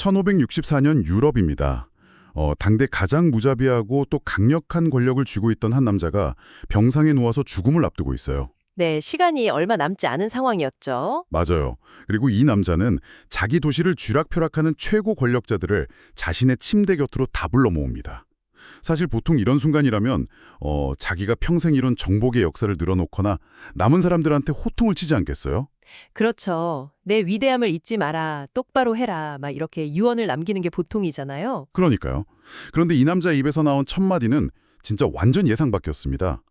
1564년 유럽입니다. 당대 가장 무자비하고 또 강력한 권력을 쥐고 있던 한 남자가 병상에 누워서 죽음을 앞두고 있어요. 네, 시간이 얼마 남지 않은 상황이었죠. 맞아요. 그리고 이 남자는 자기 도시를 쥐락펴락하는 최고 권력자들을 자신의 침대 곁으로 다 불러 모읍니다. 사실 보통 이런 순간이라면 자기가 평생 이룬 정복의 역사를 늘어놓거나 남은 사람들한테 호통을 치지 않겠어요? 그렇죠. 내 위대함을 잊지 마라, 똑바로 해라, 막 이렇게 유언을 남기는 게 보통이잖아요. 그러니까요. 그런데 이 남자 입에서 나온 첫 마디는 진짜 완전 예상 밖이었습니다.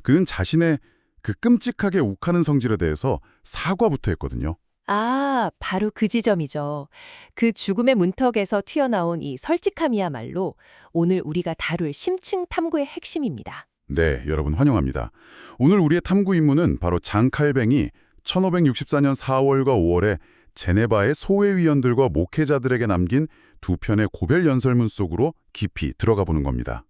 그는 자신의 그 끔찍하게 욱하는 성질에 대해서 사과부터 했거든요. 아, 바로 그 지점이죠. 그 죽음의 문턱에서 튀어나온 이 솔직함이야말로 오늘 우리가 다룰 심층 탐구의 핵심입니다. 네, 여러분 환영합니다. 오늘 우리의 탐구 임무는 바로 장 칼뱅이 1564년 4월과 5월에 제네바의 소외위원들과 목회자들에게 남긴 두 편의 고별 연설문 속으로 깊이 들어가 보는 겁니다.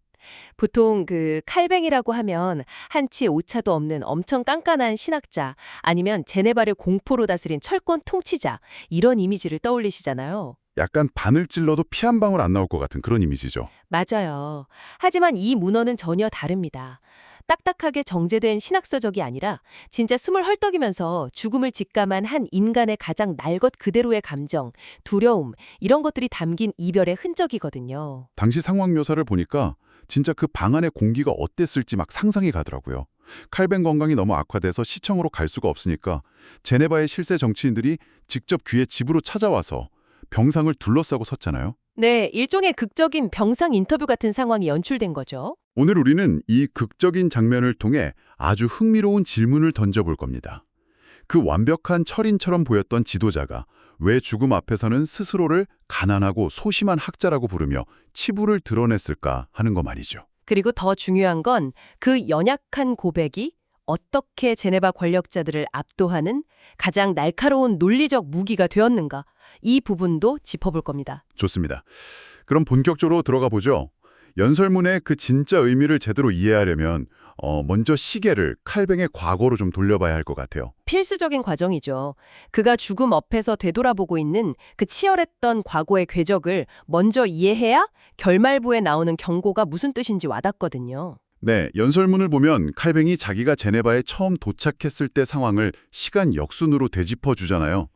보통 그 칼뱅이라고 하면 한치 오차도 없는 엄청 깐깐한 신학자 아니면 제네바를 공포로 다스린 철권 통치자 이런 이미지를 떠올리시잖아요. 약간 바늘 찔러도 피 한 방울 안 나올 것 같은 그런 이미지죠. 맞아요. 하지만 이 문헌은 전혀 다릅니다. 딱딱하게 정제된 신학서적이 아니라 진짜 숨을 헐떡이면서 죽음을 직감한 한 인간의 가장 날 것 그대로의 감정, 두려움 이런 것들이 담긴 이별의 흔적이거든요. 당시 상황 묘사를 보니까 진짜 그 방 안의 공기가 어땠을지 막 상상이 가더라고요. 칼뱅 건강이 너무 악화돼서 시청으로 갈 수가 없으니까 제네바의 실세 정치인들이 직접 귀에 집으로 찾아와서 병상을 둘러싸고 섰잖아요. 네, 일종의 극적인 병상 인터뷰 같은 상황이 연출된 거죠. 오늘 우리는 이 극적인 장면을 통해 아주 흥미로운 질문을 던져볼 겁니다. 그 완벽한 철인처럼 보였던 지도자가 왜 죽음 앞에서는 스스로를 가난하고 소심한 학자라고 부르며 치부를 드러냈을까 하는 거 말이죠. 그리고 더 중요한 건 그 연약한 고백이 어떻게 제네바 권력자들을 압도하는 가장 날카로운 논리적 무기가 되었는가, 이 부분도 짚어볼 겁니다. 좋습니다. 그럼 본격적으로 들어가 보죠. 연설문의 그 진짜 의미를 제대로 이해하려면 먼저 시계를 칼뱅의 과거로 좀 돌려봐야 할 것 같아요. 필수적인 과정이죠. 그가 죽음 앞에서 되돌아보고 있는 그 치열했던 과거의 궤적을 먼저 이해해야 결말부에 나오는 경고가 무슨 뜻인지 와닿거든요. 네, 연설문을 보면 칼뱅이 자기가 제네바에 처음 도착했을 때 상황을 시간 역순으로 되짚어 주잖아요.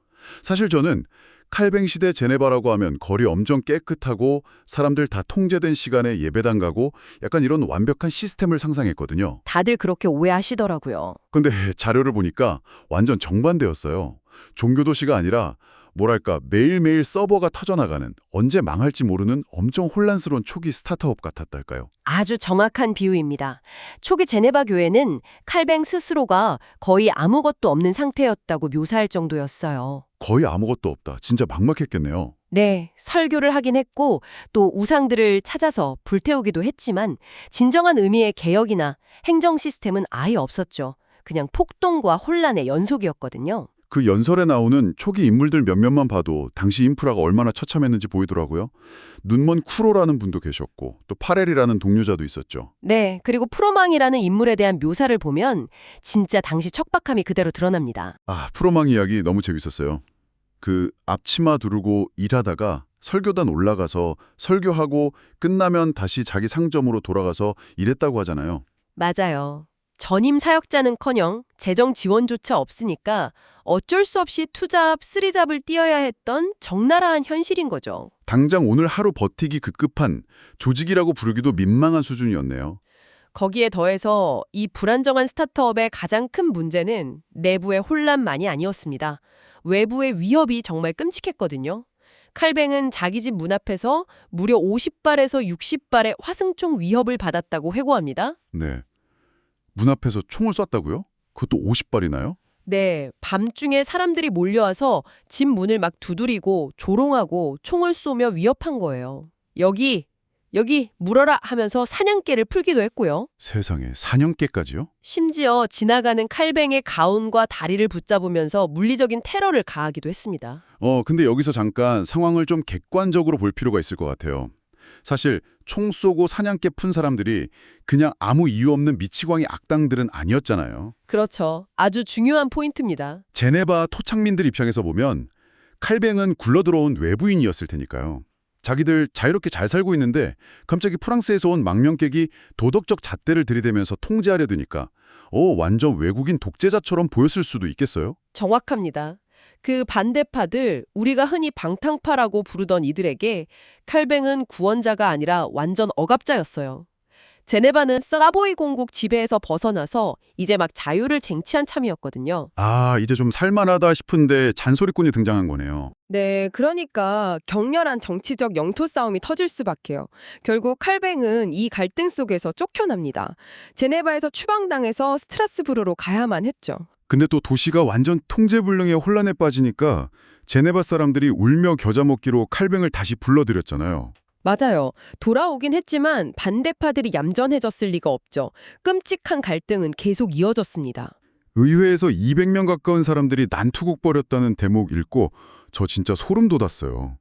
사실 저는 칼뱅 시대 제네바라고 하면 거리 엄청 깨끗하고 사람들 다 통제된 시간에 예배당 가고 약간 이런 완벽한 시스템을 상상했거든요. 다들 그렇게 오해하시더라고요. 근데 자료를 보니까 완전 정반대였어요. 종교도시가 아니라 뭐랄까 매일매일 서버가 터져나가는 언제 망할지 모르는 엄청 혼란스러운 초기 스타트업 같았달까요? 아주 정확한 비유입니다. 초기 제네바 교회는 칼뱅 스스로가 거의 아무것도 없는 상태였다고 묘사할 정도였어요. 거의 아무것도 없다. 진짜 막막했겠네요. 네, 설교를 하긴 했고 또 우상들을 찾아서 불태우기도 했지만 진정한 의미의 개혁이나 행정 시스템은 아예 없었죠. 그냥 폭동과 혼란의 연속이었거든요. 그 연설에 나오는 초기 인물들 몇몇만 봐도 당시 인프라가 얼마나 처참했는지 보이더라고요. 눈먼 쿠로라는 분도 계셨고 또 파렐이라는 동료자도 있었죠. 네, 그리고 프로망이라는 인물에 대한 묘사를 보면 진짜 당시 척박함이 그대로 드러납니다. 아, 프로망 이야기 너무 재밌었어요. 그 앞치마 두르고 일하다가 설교단 올라가서 설교하고 끝나면 다시 자기 상점으로 돌아가서 일했다고 하잖아요. 맞아요. 전임 사역자는커녕 재정 지원조차 없으니까 어쩔 수 없이 투잡, 쓰리잡을 뛰어야 했던 적나라한 현실인 거죠. 당장 오늘 하루 버티기 급급한 조직이라고 부르기도 민망한 수준이었네요. 거기에 더해서 이 불안정한 스타트업의 가장 큰 문제는 내부의 혼란만이 아니었습니다. 외부의 위협이 정말 끔찍했거든요. 칼뱅은 자기 집 문 앞에서 무려 50발에서 60발의 화승총 위협을 받았다고 회고합니다. 네. 문 앞에서 총을 쐈다고요? 그것도 50발이나요? 네, 밤중에 사람들이 몰려와서 집 문을 막 두드리고 조롱하고 총을 쏘며 위협한 거예요. 여기 물어라 하면서 사냥개를 풀기도 했고요. 세상에, 사냥개까지요? 심지어 지나가는 칼뱅의 가운과 다리를 붙잡으면서 물리적인 테러를 가하기도 했습니다. 근데 여기서 잠깐 상황을 좀 객관적으로 볼 필요가 있을 것 같아요. 사실 총 쏘고 사냥개 푼 사람들이 그냥 아무 이유 없는 미치광이 악당들은 아니었잖아요. 그렇죠. 아주 중요한 포인트입니다. 제네바 토착민들 입장에서 보면 칼뱅은 굴러들어온 외부인이었을 테니까요. 자기들 자유롭게 잘 살고 있는데 갑자기 프랑스에서 온 망명객이 도덕적 잣대를 들이대면서 통제하려 드니까 완전 외국인 독재자처럼 보였을 수도 있겠어요? 정확합니다. 그 반대파들, 우리가 흔히 방탕파라고 부르던 이들에게 칼뱅은 구원자가 아니라 완전 억압자였어요. 제네바는 사보이 공국 지배에서 벗어나서 이제 막 자유를 쟁취한 참이었거든요. 아, 이제 좀 살만하다 싶은데 잔소리꾼이 등장한 거네요. 네, 그러니까 격렬한 정치적 영토 싸움이 터질 수밖에요. 결국 칼뱅은 이 갈등 속에서 쫓겨납니다. 제네바에서 추방당해서 스트라스부르로 가야만 했죠. 근데 또 도시가 완전 통제불능의 혼란에 빠지니까 제네바 사람들이 울며 겨자 먹기로 칼뱅을 다시 불러들였잖아요. 맞아요. 돌아오긴 했지만 반대파들이 얌전해졌을 리가 없죠. 끔찍한 갈등은 계속 이어졌습니다. 의회에서 200명 가까운 사람들이 난투극 벌였다는 대목 읽고 저 진짜 소름 돋았어요.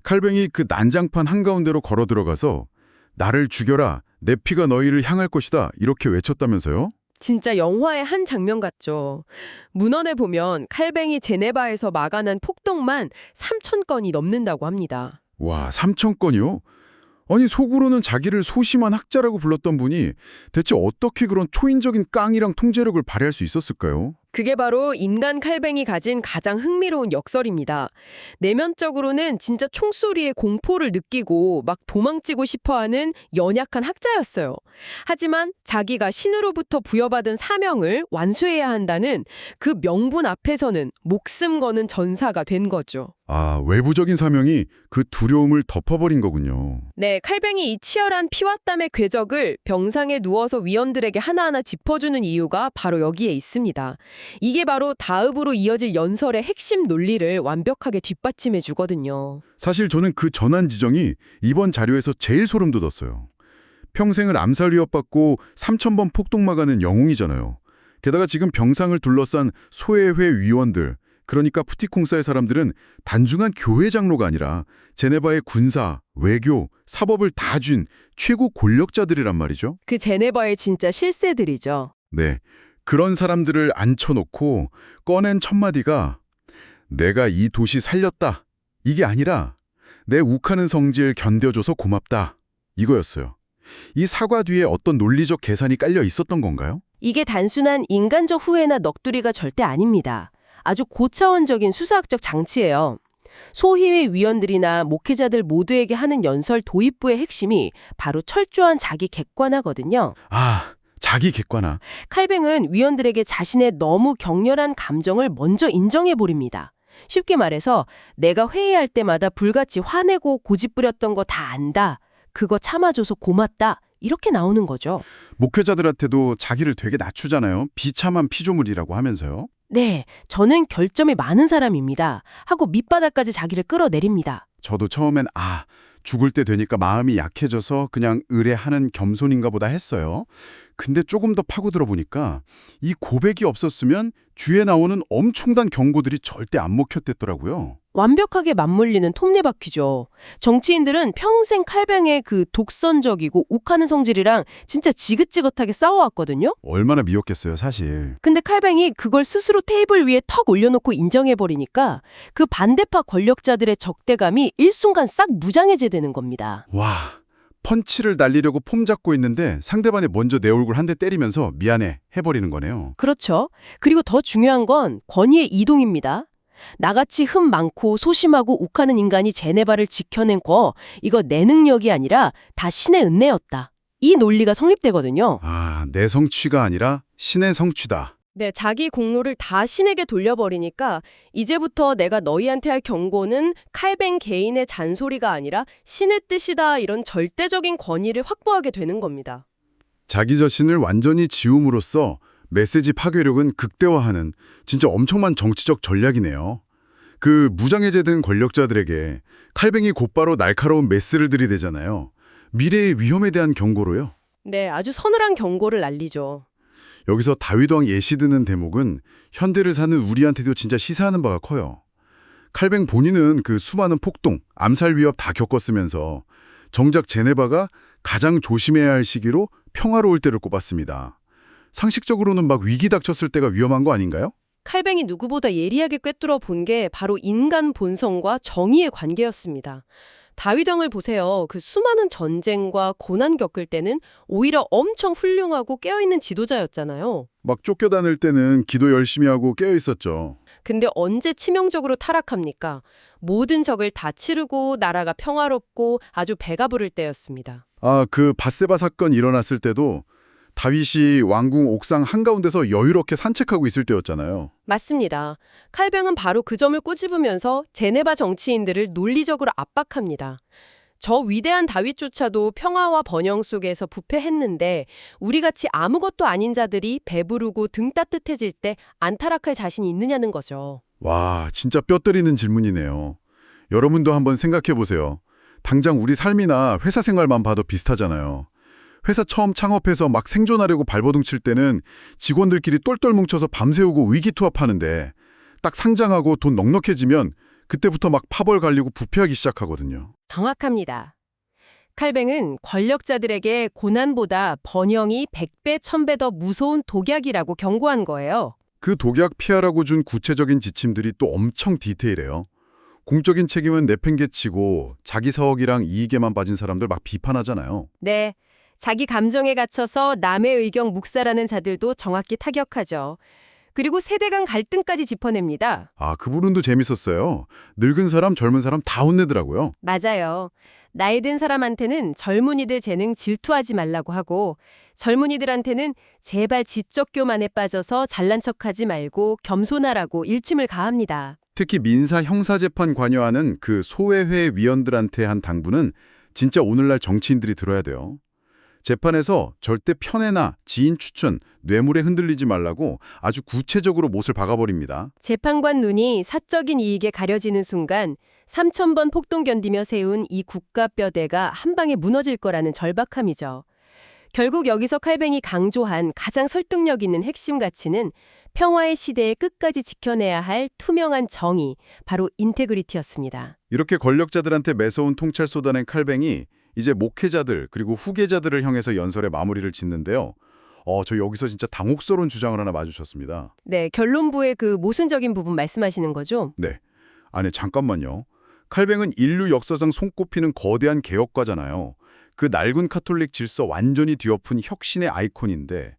칼뱅이 그 난장판 한가운데로 걸어 들어가서 나를 죽여라, 내 피가 너희를 향할 것이다 이렇게 외쳤다면서요? 진짜 영화의 한 장면 같죠. 문헌에 보면 칼뱅이 제네바에서 막아난 폭동만 3,000건이 넘는다고 합니다. 와, 3,000건이요? 아니 속으로는 자기를 소심한 학자라고 불렀던 분이 대체 어떻게 그런 초인적인 깡이랑 통제력을 발휘할 수 있었을까요? 그게 바로 인간 칼뱅이 가진 가장 흥미로운 역설입니다. 내면적으로는 진짜 총소리에 공포를 느끼고 막 도망치고 싶어하는 연약한 학자였어요. 하지만 자기가 신으로부터 부여받은 사명을 완수해야 한다는 그 명분 앞에서는 목숨 거는 전사가 된 거죠. 아, 외부적인 사명이 그 두려움을 덮어버린 거군요. 네, 칼뱅이 이 치열한 피와 땀의 궤적을 병상에 누워서 위원들에게 하나하나 짚어주는 이유가 바로 여기에 있습니다. 이게 바로 다음으로 이어질 연설의 핵심 논리를 완벽하게 뒷받침해 주거든요. 사실 저는 그 전환 지정이 이번 자료에서 제일 소름 돋았어요. 평생을 암살 위협받고 3,000번 폭동막아는 영웅이잖아요. 게다가 지금 병상을 둘러싼 소외회 위원들, 그러니까 푸티콩사의 사람들은 단중한 교회 장로가 아니라 제네바의 군사, 외교, 사법을 다 쥔 최고 권력자들이란 말이죠. 그 제네바의 진짜 실세들이죠. 네, 그런 사람들을 앉혀놓고 꺼낸 첫마디가 내가 이 도시 살렸다. 이게 아니라 내 욱하는 성질 견뎌줘서 고맙다. 이거였어요. 이 사과 뒤에 어떤 논리적 계산이 깔려 있었던 건가요? 이게 단순한 인간적 후회나 넋두리가 절대 아닙니다. 아주 고차원적인 수사학적 장치예요. 소희회 위원들이나 목회자들 모두에게 하는 연설 도입부의 핵심이 바로 철저한 자기 객관화거든요. 아, 자기 객관화. 칼뱅은 위원들에게 자신의 너무 격렬한 감정을 먼저 인정해버립니다. 쉽게 말해서 내가 회의할 때마다 불같이 화내고 고집부렸던 거 다 안다. 그거 참아줘서 고맙다. 이렇게 나오는 거죠. 목회자들한테도 자기를 되게 낮추잖아요. 비참한 피조물이라고 하면서요. 네, 저는 결점이 많은 사람입니다. 하고 밑바닥까지 자기를 끌어내립니다. 저도 처음엔 죽을 때 되니까 마음이 약해져서 그냥 의뢰하는 겸손인가 보다 했어요. 근데 조금 더 파고들어 보니까 이 고백이 없었으면 뒤에 나오는 엄청난 경고들이 절대 안 먹혔댔더라고요. 완벽하게 맞물리는 톱니바퀴죠. 정치인들은 평생 칼뱅의 그 독선적이고 욱하는 성질이랑 진짜 지긋지긋하게 싸워왔거든요. 얼마나 미웠겠어요, 사실. 근데 칼뱅이 그걸 스스로 테이블 위에 턱 올려놓고 인정해버리니까 그 반대파 권력자들의 적대감이 일순간 싹 무장해제되는 겁니다. 와, 펀치를 날리려고 폼 잡고 있는데 상대방이 먼저 내 얼굴 한 대 때리면서 미안해 해버리는 거네요. 그렇죠. 그리고 더 중요한 건 권위의 이동입니다. 나같이 흠 많고 소심하고 욱하는 인간이 제네바를 지켜낸 거 이거 내 능력이 아니라 다 신의 은혜였다. 이 논리가 성립되거든요. 아, 내 성취가 아니라 신의 성취다. 네, 자기 공로를 다 신에게 돌려버리니까 이제부터 내가 너희한테 할 경고는 칼뱅 개인의 잔소리가 아니라 신의 뜻이다 이런 절대적인 권위를 확보하게 되는 겁니다. 자기 자신을 완전히 지움으로써 메시지 파괴력은 극대화하는 진짜 엄청난 정치적 전략이네요. 그 무장해제된 권력자들에게 칼뱅이 곧바로 날카로운 메스를 들이대잖아요. 미래의 위험에 대한 경고로요. 네, 아주 서늘한 경고를 날리죠. 여기서 다윗왕 예시 드는 대목은 현대를 사는 우리한테도 진짜 시사하는 바가 커요. 칼뱅 본인은 그 수많은 폭동, 암살 위협 다 겪었으면서 정작 제네바가 가장 조심해야 할 시기로 평화로울 때를 꼽았습니다. 상식적으로는 막 위기 닥쳤을 때가 위험한 거 아닌가요? 칼뱅이 누구보다 예리하게 꿰뚫어 본 게 바로 인간 본성과 정의의 관계였습니다. 다윗왕을 보세요. 그 수많은 전쟁과 고난 겪을 때는 오히려 엄청 훌륭하고 깨어있는 지도자였잖아요. 막 쫓겨다닐 때는 기도 열심히 하고 깨어 있었죠. 근데 언제 치명적으로 타락합니까? 모든 적을 다 치르고 나라가 평화롭고 아주 배가 부를 때였습니다. 아, 그 밧세바 사건 일어났을 때도 다윗이 왕궁 옥상 한가운데서 여유롭게 산책하고 있을 때였잖아요. 맞습니다. 칼뱅은 바로 그 점을 꼬집으면서 제네바 정치인들을 논리적으로 압박합니다. 저 위대한 다윗조차도 평화와 번영 속에서 부패했는데 우리같이 아무것도 아닌 자들이 배부르고 등 따뜻해질 때 안타락할 자신이 있느냐는 거죠. 와, 진짜 뼈 때리는 질문이네요. 여러분도 한번 생각해 보세요. 당장 우리 삶이나 회사 생활만 봐도 비슷하잖아요. 회사 처음 창업해서 막 생존하려고 발버둥 칠 때는 직원들끼리 똘똘 뭉쳐서 밤새우고 의기투합하는데 딱 상장하고 돈 넉넉해지면 그때부터 막 파벌 갈리고 부패하기 시작하거든요. 정확합니다. 칼뱅은 권력자들에게 고난보다 번영이 100배, 1000배 더 무서운 독약이라고 경고한 거예요. 그 독약 피하라고 준 구체적인 지침들이 또 엄청 디테일해요. 공적인 책임은 내팽개치고 자기 사억이랑 이익에만 빠진 사람들 막 비판하잖아요. 네, 자기 감정에 갇혀서 남의 의견 묵살하는 자들도 정확히 타격하죠. 그리고 세대 간 갈등까지 짚어냅니다. 아, 그 부분도 재밌었어요. 늙은 사람, 젊은 사람 다 혼내더라고요. 맞아요. 나이 든 사람한테는 젊은이들 재능 질투하지 말라고 하고 젊은이들한테는 제발 지적 교만에 빠져서 잘난 척하지 말고 겸손하라고 일침을 가합니다. 특히 민사 형사재판 관여하는 그 소외회 위원들한테 한 당부는 진짜 오늘날 정치인들이 들어야 돼요. 재판에서 절대 편애나 지인 추천, 뇌물에 흔들리지 말라고 아주 구체적으로 못을 박아버립니다. 재판관 눈이 사적인 이익에 가려지는 순간 3,000번 폭동 견디며 세운 이 국가뼈대가 한 방에 무너질 거라는 절박함이죠. 결국 여기서 칼뱅이 강조한 가장 설득력 있는 핵심 가치는 평화의 시대에 끝까지 지켜내야 할 투명한 정의, 바로 인테그리티였습니다. 이렇게 권력자들한테 매서운 통찰 쏟아낸 칼뱅이 이제 목회자들 그리고 후계자들을 향해서 연설의 마무리를 짓는데요. 저 여기서 진짜 당혹스러운 주장을 하나 마주쳤습니다. 네, 결론부의 그 모순적인 부분 말씀하시는 거죠? 네. 아니 잠깐만요. 칼뱅은 인류 역사상 손꼽히는 거대한 개혁가잖아요. 그 낡은 카톨릭 질서 완전히 뒤엎은 혁신의 아이콘인데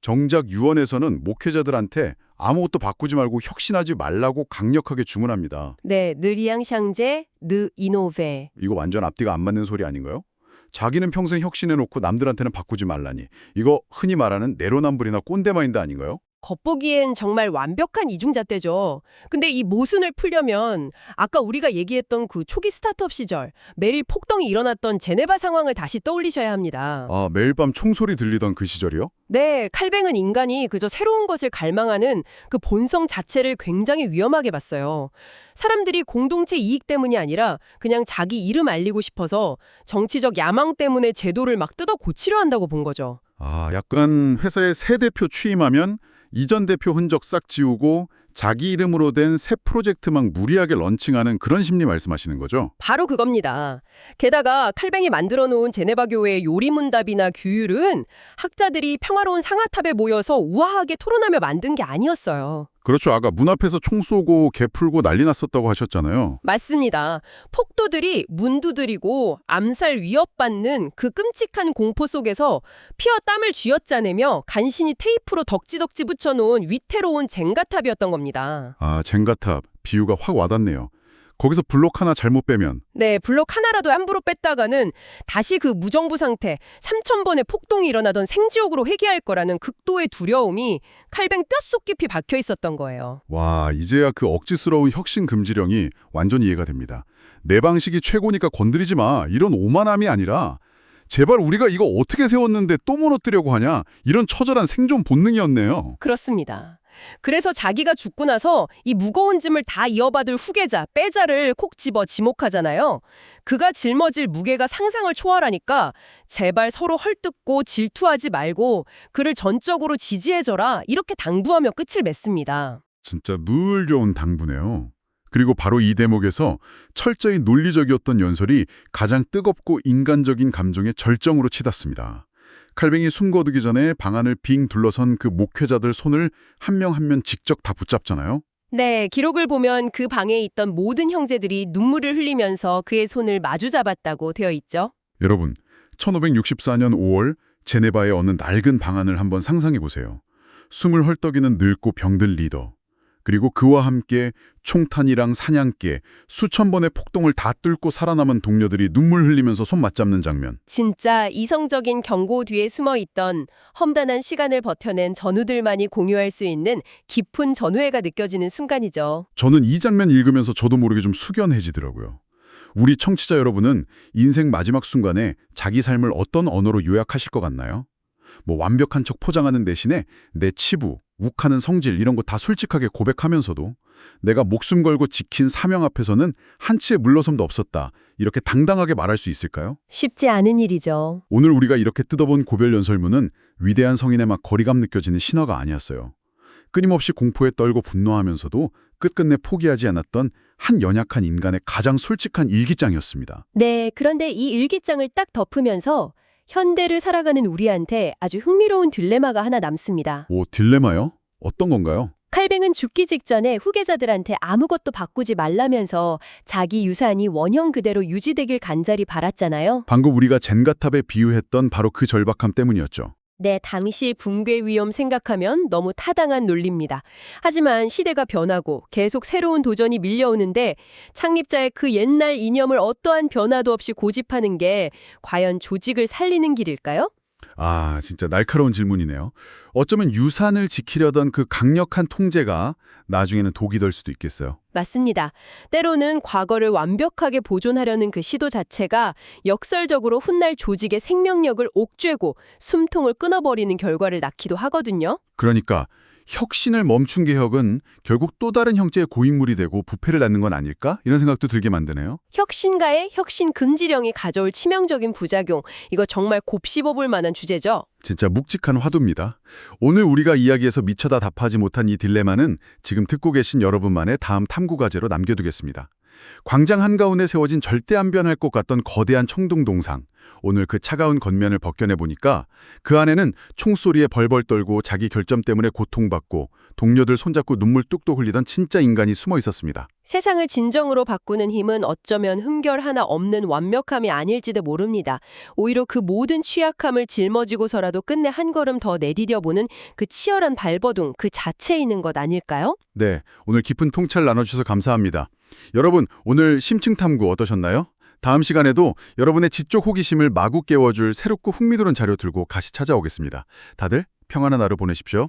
정작 유언에서는 목회자들한테 아무것도 바꾸지 말고 혁신하지 말라고 강력하게 주문합니다. 네, 느리앙 샹제, 느 이노베. 이거 완전 앞뒤가 안 맞는 소리 아닌가요? 자기는 평생 혁신해놓고 남들한테는 바꾸지 말라니. 이거 흔히 말하는 내로남불이나 꼰대 마인드 아닌가요? 겉보기엔 정말 완벽한 이중잣대죠. 근데 이 모순을 풀려면 아까 우리가 얘기했던 그 초기 스타트업 시절 매일 폭동이 일어났던 제네바 상황을 다시 떠올리셔야 합니다. 아, 매일 밤 총소리 들리던 그 시절이요? 네, 칼뱅은 인간이 그저 새로운 것을 갈망하는 그 본성 자체를 굉장히 위험하게 봤어요. 사람들이 공동체 이익 때문이 아니라 그냥 자기 이름 알리고 싶어서 정치적 야망 때문에 제도를 막 뜯어 고치려 한다고 본 거죠. 아, 약간 회사에 새 대표 취임하면 이전 대표 흔적 싹 지우고 자기 이름으로 된 새 프로젝트 막 무리하게 런칭하는 그런 심리 말씀하시는 거죠? 바로 그겁니다. 게다가 칼뱅이 만들어 놓은 제네바 교회의 요리문답이나 규율은 학자들이 평화로운 상아탑에 모여서 우아하게 토론하며 만든 게 아니었어요. 그렇죠. 아까 문 앞에서 총 쏘고 개 풀고 난리 났었다고 하셨잖아요. 맞습니다. 폭도들이 문 두드리고 암살 위협받는 그 끔찍한 공포 속에서 피와 땀을 쥐어짜내며 간신히 테이프로 덕지덕지 붙여놓은 위태로운 쟁가탑이었던 겁니다. 아, 젠가탑. 비유가 확 와닿네요. 거기서 블록 하나 잘못 빼면 네, 블록 하나라도 함부로 뺐다가는 다시 그 무정부 상태, 3,000번의 폭동이 일어나던 생지옥으로 회귀할 거라는 극도의 두려움이 칼뱅 뼛속 깊이 박혀 있었던 거예요. 와, 이제야 그 억지스러운 혁신 금지령이 완전 이해가 됩니다. 내 방식이 최고니까 건드리지 마. 이런 오만함이 아니라 제발 우리가 이거 어떻게 세웠는데 또 무너뜨려고 하냐. 이런 처절한 생존 본능이었네요. 그렇습니다. 그래서 자기가 죽고 나서 이 무거운 짐을 다 이어받을 후계자, 빼자를 콕 집어 지목하잖아요. 그가 짊어질 무게가 상상을 초월하니까 제발 서로 헐뜯고 질투하지 말고 그를 전적으로 지지해줘라 이렇게 당부하며 끝을 맺습니다. 진짜 늘 좋은 당부네요. 그리고 바로 이 대목에서 철저히 논리적이었던 연설이 가장 뜨겁고 인간적인 감정의 절정으로 치닫습니다. 칼뱅이 숨 거두기 전에 방 안을 빙 둘러선 그 목회자들 손을 한 명 한 명 직접 다 붙잡잖아요. 네, 기록을 보면 그 방에 있던 모든 형제들이 눈물을 흘리면서 그의 손을 마주 잡았다고 되어 있죠. 여러분, 1564년 5월 제네바의 어느 낡은 방 안을 한번 상상해 보세요. 숨을 헐떡이는 늙고 병든 리더, 그리고 그와 함께 총탄이랑 사냥개, 수천 번의 폭동을 다 뚫고 살아남은 동료들이 눈물 흘리면서 손 맞잡는 장면. 진짜 이성적인 경고 뒤에 숨어있던 험단한 시간을 버텨낸 전우들만이 공유할 수 있는 깊은 전우애가 느껴지는 순간이죠. 저는 이 장면 읽으면서 저도 모르게 좀 숙연해지더라고요. 우리 청취자 여러분은 인생 마지막 순간에 자기 삶을 어떤 언어로 요약하실 것 같나요? 뭐 완벽한 척 포장하는 대신에 내 치부, 욱하는 성질 이런 거 다 솔직하게 고백하면서도 내가 목숨 걸고 지킨 사명 앞에서는 한치의 물러섬도 없었다. 이렇게 당당하게 말할 수 있을까요? 쉽지 않은 일이죠. 오늘 우리가 이렇게 뜯어본 고별 연설문은 위대한 성인의 막 거리감 느껴지는 신화가 아니었어요. 끊임없이 공포에 떨고 분노하면서도 끝끝내 포기하지 않았던 한 연약한 인간의 가장 솔직한 일기장이었습니다. 네, 그런데 이 일기장을 딱 덮으면서 현대를 살아가는 우리한테 아주 흥미로운 딜레마가 하나 남습니다. 오, 딜레마요? 어떤 건가요? 칼뱅은 죽기 직전에 후계자들한테 아무것도 바꾸지 말라면서 자기 유산이 원형 그대로 유지되길 간절히 바랐잖아요. 방금 우리가 젠가탑에 비유했던 바로 그 절박함 때문이었죠. 네, 당시 붕괴 위험 생각하면 너무 타당한 논리입니다. 하지만 시대가 변하고 계속 새로운 도전이 밀려오는데 창립자의 그 옛날 이념을 어떠한 변화도 없이 고집하는 게 과연 조직을 살리는 길일까요? 아, 진짜 날카로운 질문이네요. 어쩌면 유산을 지키려던 그 강력한 통제가 나중에는 독이 될 수도 있겠어요. 맞습니다. 때로는 과거를 완벽하게 보존하려는 그 시도 자체가 역설적으로 훗날 조직의 생명력을 옥죄고 숨통을 끊어버리는 결과를 낳기도 하거든요. 그러니까 혁신을 멈춘 개혁은 결국 또 다른 형태의 고인물이 되고 부패를 낳는 건 아닐까? 이런 생각도 들게 만드네요. 혁신가의 혁신 금지령이 가져올 치명적인 부작용, 이거 정말 곱씹어볼 만한 주제죠. 진짜 묵직한 화두입니다. 오늘 우리가 이야기에서 미처 다 답하지 못한 이 딜레마는 지금 듣고 계신 여러분만의 다음 탐구 과제로 남겨두겠습니다. 광장 한가운데 세워진 절대 안 변할 것 같던 거대한 청동동상. 오늘 그 차가운 겉면을 벗겨내보니까 그 안에는 총소리에 벌벌 떨고 자기 결점 때문에 고통받고 동료들 손잡고 눈물 뚝뚝 흘리던 진짜 인간이 숨어 있었습니다. 세상을 진정으로 바꾸는 힘은 어쩌면 흠결 하나 없는 완벽함이 아닐지도 모릅니다. 오히려 그 모든 취약함을 짊어지고서라도 끝내 한 걸음 더 내디뎌보는 그 치열한 발버둥 그 자체에 있는 것 아닐까요? 네, 오늘 깊은 통찰 나눠주셔서 감사합니다. 여러분, 오늘 심층 탐구 어떠셨나요? 다음 시간에도 여러분의 지적 호기심을 마구 깨워줄 새롭고 흥미로운 자료 들고 다시 찾아오겠습니다. 다들 평안한 하루 보내십시오.